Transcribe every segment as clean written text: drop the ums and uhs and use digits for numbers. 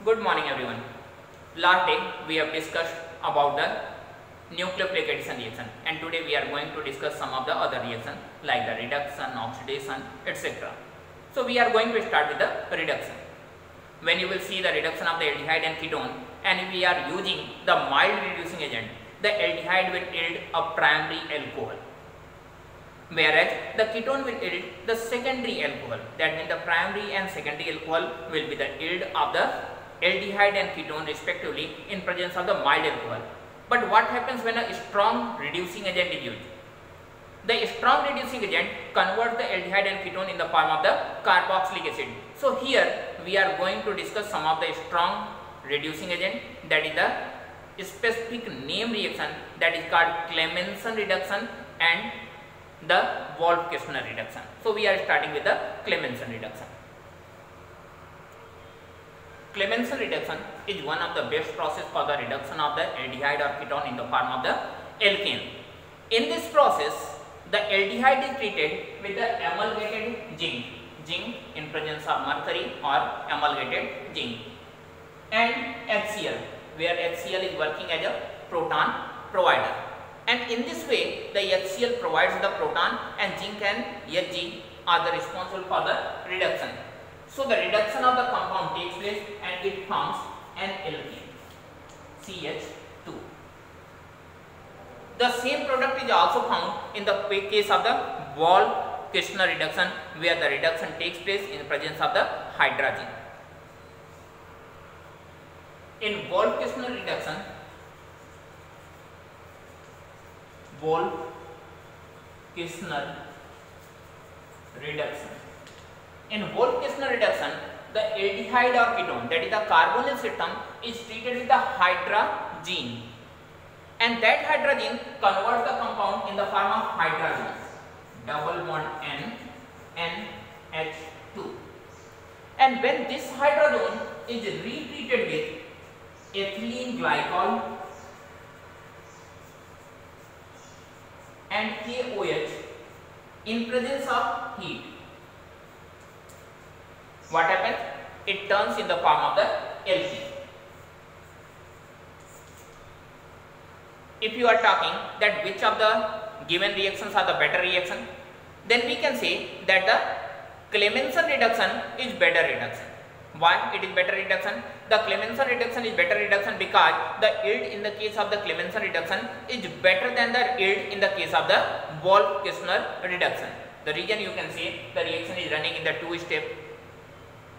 Good morning everyone. Last day we have discussed about the nucleophilic addition reaction, and today we are going to discuss some of the other reactions like the reduction, oxidation, etc. So we are going to start with the reduction. When you will see the reduction of the aldehyde and ketone, and we are using the mild reducing agent, the aldehyde will yield a primary alcohol, whereas the ketone will yield the secondary alcohol. That means the primary and secondary alcohol will be the yield of the aldehyde and ketone respectively in presence of the mild alcohol. But what happens when a strong reducing agent is used? The strong reducing agent converts the aldehyde and ketone in the form of the carboxylic acid. So here we are going to discuss some of the strong reducing agent, that is the specific name reaction that is called Clemmensen reduction and the Wolff-Kishner reduction. So we are starting with the Clemmensen reduction. Clemmensen reduction is one of the best process for the reduction of the aldehyde or ketone in the form of the alkane. In this process, the aldehyde is treated with the amalgated zinc in presence of mercury or amalgated zinc, and HCl, where HCl is working as a proton provider. And in this way, the HCl provides the proton and zinc and Hg are the responsible for the reduction. So the reduction of the compound takes place and it forms an alkane, CH2. The same product is also found in the case of the Wolff-Kishner reduction, where the reduction takes place in presence of the hydrogen. In Wolff-Kishner reduction, In Wolff-Kishner reduction, the aldehyde or ketone, that is the carbonyl system, is treated with the hydrazine, and that hydrazine converts the compound in the form of hydrogens, double bond N, NH2. And when this hydrogen is retreated with ethylene glycol and KOH in presence of heat, what happens? It turns in the form of the alkene. If you are talking that which of the given reactions are the better reaction, then we can say that the Clemmensen reduction is better reduction. Why it is better reduction? The Clemmensen reduction is better reduction because the yield in the case of the Clemmensen reduction is better than the yield in the case of the Wolff-Kishner reduction. The reason you can see the reaction is running in the two step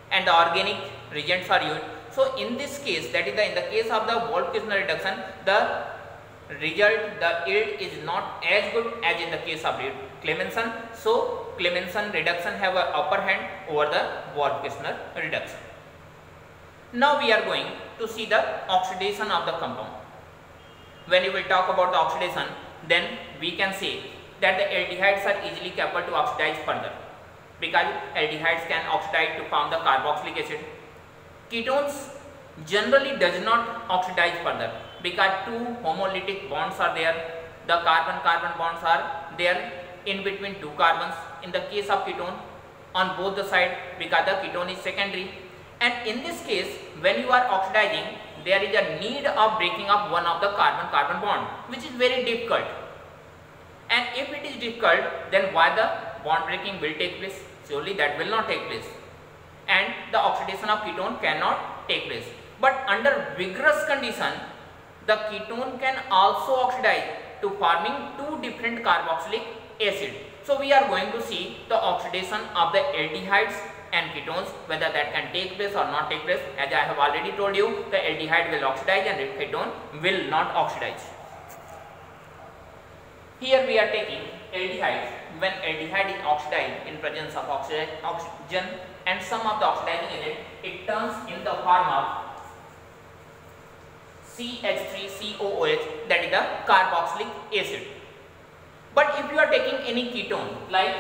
and the organic reagents are used. So in this case, that is in the case of the Wolff-Kishner reduction, the result, the yield is not as good as in the case of Clemmensen. So Clemmensen reduction have an upper hand over the Wolff-Kishner reduction. Now we are going to see the oxidation of the compound. When you will talk about the oxidation, then we can say that the aldehydes are easily capable to oxidize further, because aldehydes can oxidize to form the carboxylic acid. Ketones generally does not oxidize further because two homolytic bonds are there. The carbon-carbon bonds are there in between two carbons in the case of ketone on both the sides, because the ketone is secondary. And in this case, when you are oxidizing, there is a need of breaking up one of the carbon-carbon bond, which is very difficult. And if it is difficult, then why the bond breaking will take place? Surely that will not take place, and the oxidation of ketone cannot take place. But under vigorous condition, the ketone can also oxidize to forming two different carboxylic acid. So we are going to see the oxidation of the aldehydes and ketones, whether that can take place or not take place. As I have already told you, the aldehyde will oxidize and the ketone will not oxidize. Here we are taking aldehyde. When aldehyde is oxidized in presence of oxygen and some of the oxidizing agent, it turns in the form of CH3COOH, that is the carboxylic acid. But if you are taking any ketone, like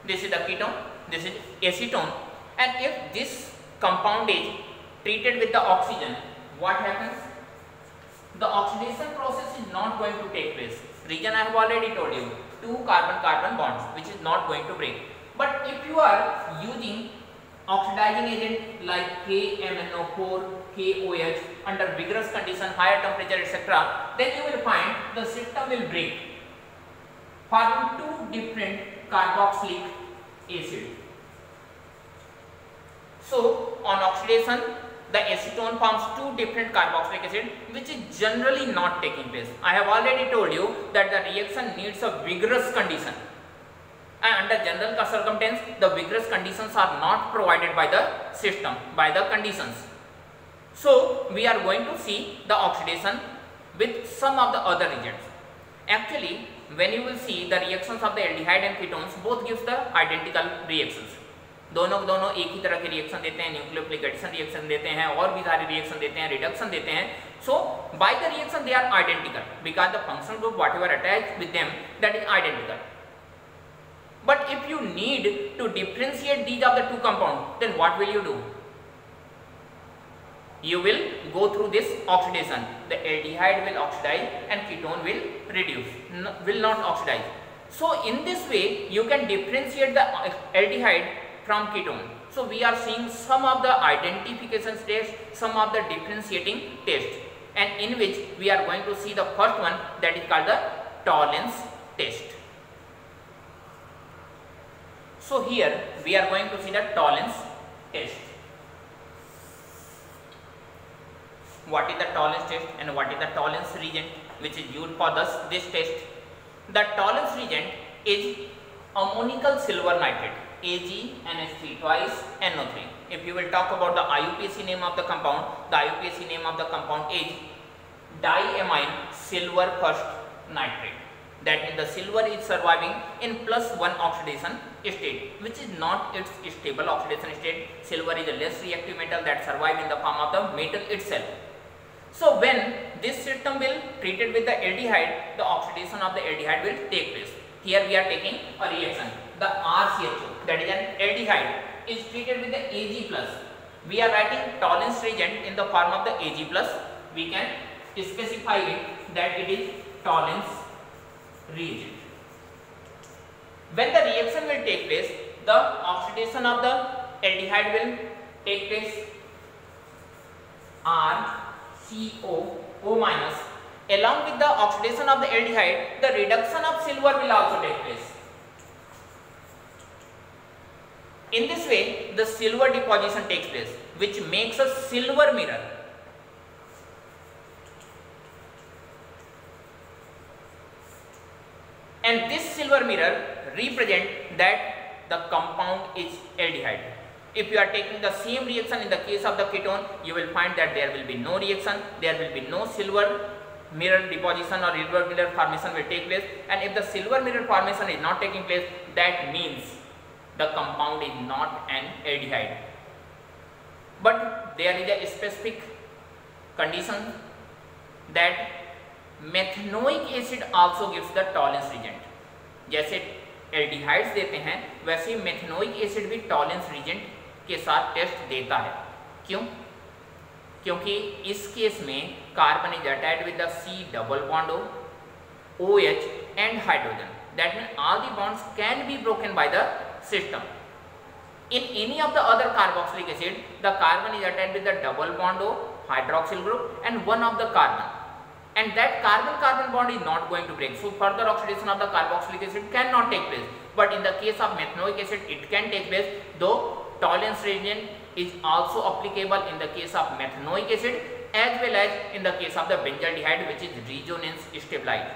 this is the ketone, this is acetone, and if this compound is treated with the oxygen, what happens? The oxidation process is not going to take place. Reason I have already told you, 2 carbon-carbon bonds which is not going to break. But if you are using oxidizing agent like KMnO4, KOH under vigorous condition, higher temperature, etc., then you will find the system will break, forming 2 different carboxylic acid. So on oxidation, the acetone forms 2 different carboxylic acid, which is generally not taking place. I have already told you that the reaction needs a vigorous condition, and under general circumstance, the vigorous conditions are not provided by the system, by the conditions. So we are going to see the oxidation with some of the other agents. Actually, when you will see the reactions of the aldehyde and ketones, both gives the identical reactions. दोनों एक ही तरह के reaction देते हैं, nucleophilic addition reaction देते हैं, और भी सारे रिएक्शन देते हैं, रिडक्शन देते हैं. So by the reaction they are identical because the functional group whatever attached with them, that is identical. But if you need to differentiate these of the 2 compounds, then what will you do? You will go through this oxidation. The aldehyde will oxidize and ketone will reduce, will not oxidize. So in this way you can differentiate the aldehyde from ketone. So we are seeing some of the identification tests, some of the differentiating tests, and in which we are going to see the first one, that is called the tolerance test. So here we are going to see the tolerance test. What is the tolerance test and what is the tolerance reagent which is used for this test? The tolerance reagent is ammonical silver nitrate, AgNH3 twice NO3. If you will talk about the IUPAC name of the compound, the IUPAC name of the compound is diamine silver first nitrate. That means the silver is surviving in +1 oxidation state, which is not its stable oxidation state. Silver is a less reactive metal that survive in the form of the metal itself. So when this system will treated with the aldehyde, the oxidation of the aldehyde will take place. Here we are taking a reaction. The RCHO, that is an aldehyde, is treated with the Ag+. We are writing tolerance reagent in the form of the Ag+. We can specify it that it is tolerance reagent. When the reaction will take place, the oxidation of the aldehyde will take place, RCO, O-. Along with the oxidation of the aldehyde, the reduction of silver will also take place. In this way, the silver deposition takes place, which makes a silver mirror. And this silver mirror represents that the compound is aldehyde. If you are taking the same reaction in the case of the ketone, you will find that there will be no reaction, there will be no silver mirror deposition or silver mirror formation will take place. And if the silver mirror formation is not taking place, that means the compound is not an aldehyde. But there is a specific condition that methanoic acid also gives the Tollens reagent. जैसे aldehydes देते हैं वैसे methanoic acid भी Tollens reagent के साथ test देता है. क्यों? क्योंकि इस केस में carbon is attached with the C double bond OH and hydrogen. That means all the bonds can be broken by the system. In any of the other carboxylic acid, the carbon is attached with the double bond O hydroxyl group and one of the carbon, and that carbon-carbon bond is not going to break. So further oxidation of the carboxylic acid cannot take place. But in the case of methanoic acid, it can take place. Though tolerance reagent is also applicable in the case of methanoic acid as well as in the case of the benzaldehyde, which is resonance stabilized.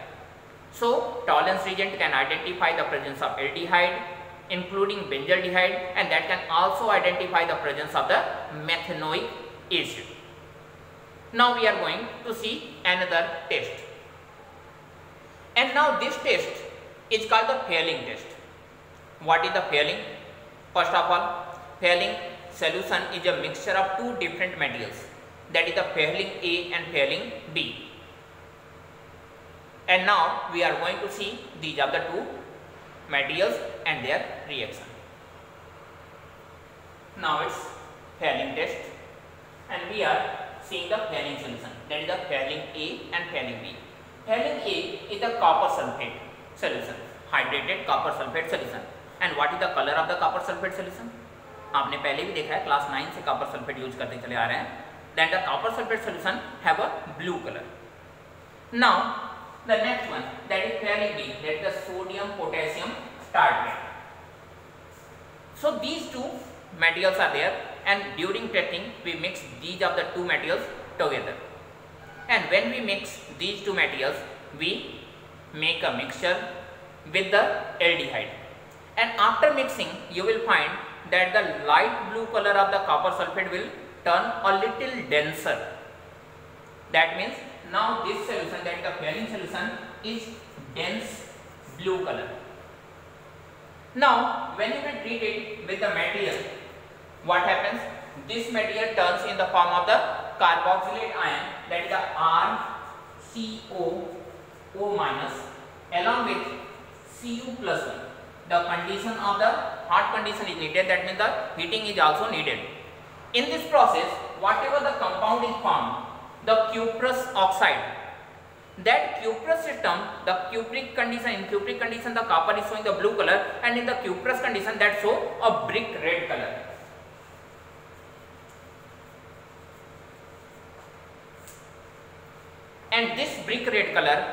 So tolerance reagent can identify the presence of aldehyde, including benzaldehyde, and that can also identify the presence of the methanoic acid. Now we are going to see another test, and now this test is called the Fehling test. What is the Fehling? First of all, Fehling solution is a mixture of two different materials, that is the Fehling A and Fehling B. And now we are going to see these are the two materials and their reaction. Now it's Fehling test, and we are seeing the Fehling solution, that is the Fehling A and Fehling B. Heading A is the copper sulfate solution, hydrated copper sulfate solution. And what is the color of the copper sulfate solution? आपने पहले भी देखा है, class 9 से copper sulphate use करते चले आ रहे हैं. Then the copper sulfate solution have a blue color. Now the next one, that is pairing B, that is the sodium potassium tartrate. So these two materials are there, and during testing we mix these of the two materials together. And when we mix these two materials, we make a mixture with the aldehyde. And after mixing, you will find that the light blue color of the copper sulfate will turn a little denser. That means now this solution, that is the pairing solution, is dense blue color. Now when you will treat it with the material, what happens? This material turns in the form of the carboxylate ion, that is the RCOO minus along with Cu plus 1. The condition of the hot condition is needed, that means the heating is also needed. In this process, whatever the compound is formed, the cuprous oxide, that cuprous system, the cupric condition, in cupric condition the copper is showing the blue color, and in the cuprous condition that show a brick red color. And this brick red color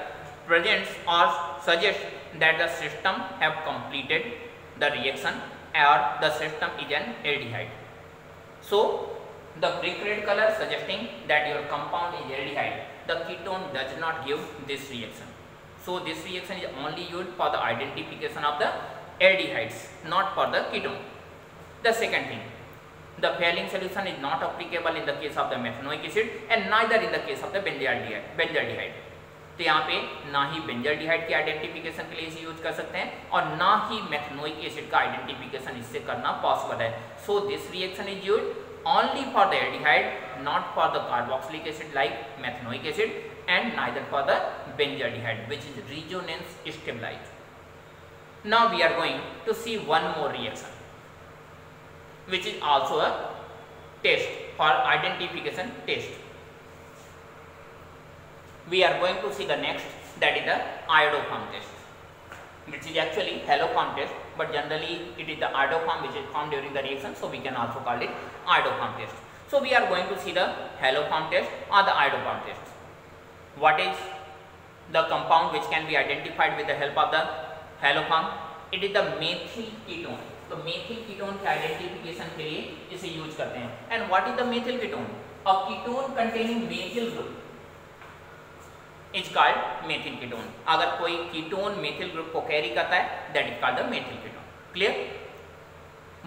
presents or suggests that the system have completed the reaction or the system is an aldehyde. So the brick red color suggesting that your compound is aldehyde. The ketone does not give this reaction. So this reaction is only used for the identification of the aldehydes, not for the ketone. The second thing, the Fehling solution is not applicable in the case of the methanoic acid and neither in the case of the benzaldehyde. तो यहाँ पे ना ही benzaldehyde के identification के लिए इसे use कर सकते हैं और ना ही मेथनोइक एसिड का आइडेंटिफिकेशन इससे करना पॉसिबल है. So this reaction is used only for the aldehyde, not for the carboxylic acid like methanoic acid and neither for the benzaldehyde, which is resonance stabilized. Now we are going to see one more reaction which is also a test for identification test. We are going to see the next, that is the iodoform test, which is actually haloform test, but generally it is the iodoform which is formed during the reaction, so we can also call it iodoform test. So we are going to see the haloform test or the iodoform test. What is the compound which can be identified with the help of the haloform? It is the methyl ketone. तो methyl ketone के identification के लिए इसे use करते हैं. And what is the methyl ketone? A ketone containing methyl group is called methyl ketone. अगर कोई ketone methyl group को कैरी करता है, that is called the methyl ketone. Clear?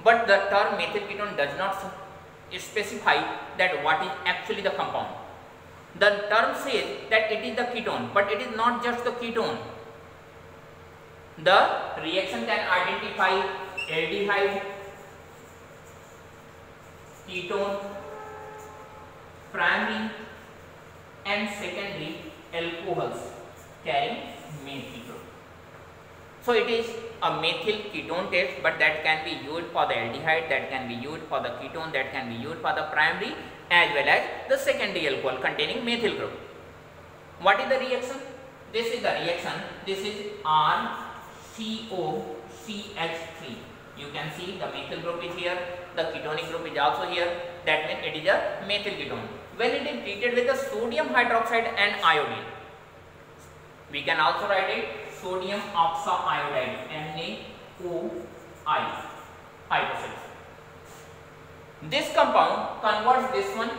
But the term methyl ketone does not specify that what is actually the compound. The term says that it is the ketone, but it is not just the ketone. The reaction can identify aldehyde, ketone, primary and secondary alcohols carrying methyl group. So it is a methyl ketone test, but that can be used for the aldehyde, that can be used for the ketone, that can be used for the primary as well as the secondary alcohol containing methyl group. What is the reaction? This is the reaction. This is RCOCH3. You can see the methyl group is here, the ketonic group is also here. That means it is a methyl ketone. When it is treated with the sodium hydroxide and iodine, we can also write it sodium oxoiodide, NaOI hydroxide. This compound converts this one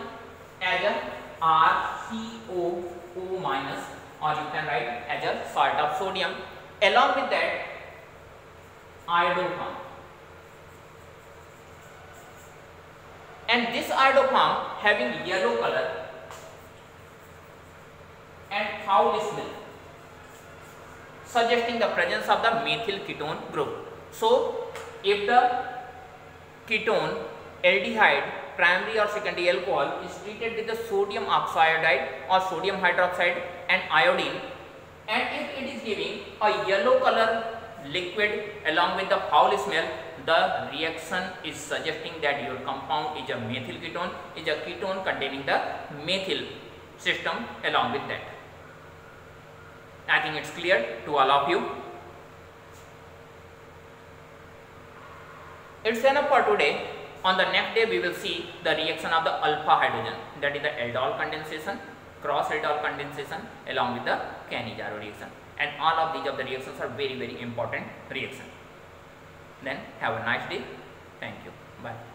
as a RCOO minus, or you can write as a salt of sodium. Along with that, iodoform. And this iodoform having yellow color and foul smell, suggesting the presence of the methyl ketone group. So if the ketone, aldehyde, primary or secondary alcohol is treated with the sodium oxoiodide or sodium hydroxide and iodine, and if it is giving a yellow color liquid along with the foul smell, the reaction is suggesting that your compound is a methyl ketone, is a ketone containing the methyl system along with that. I think it's clear to all of you. It's enough for today. On the next day we will see the reaction of the alpha hydrogen, that is the aldol condensation, cross aldol condensation along with the Cannizzaro reaction, and all of these reactions are very important reactions. Then have a nice day. Thank you. Bye.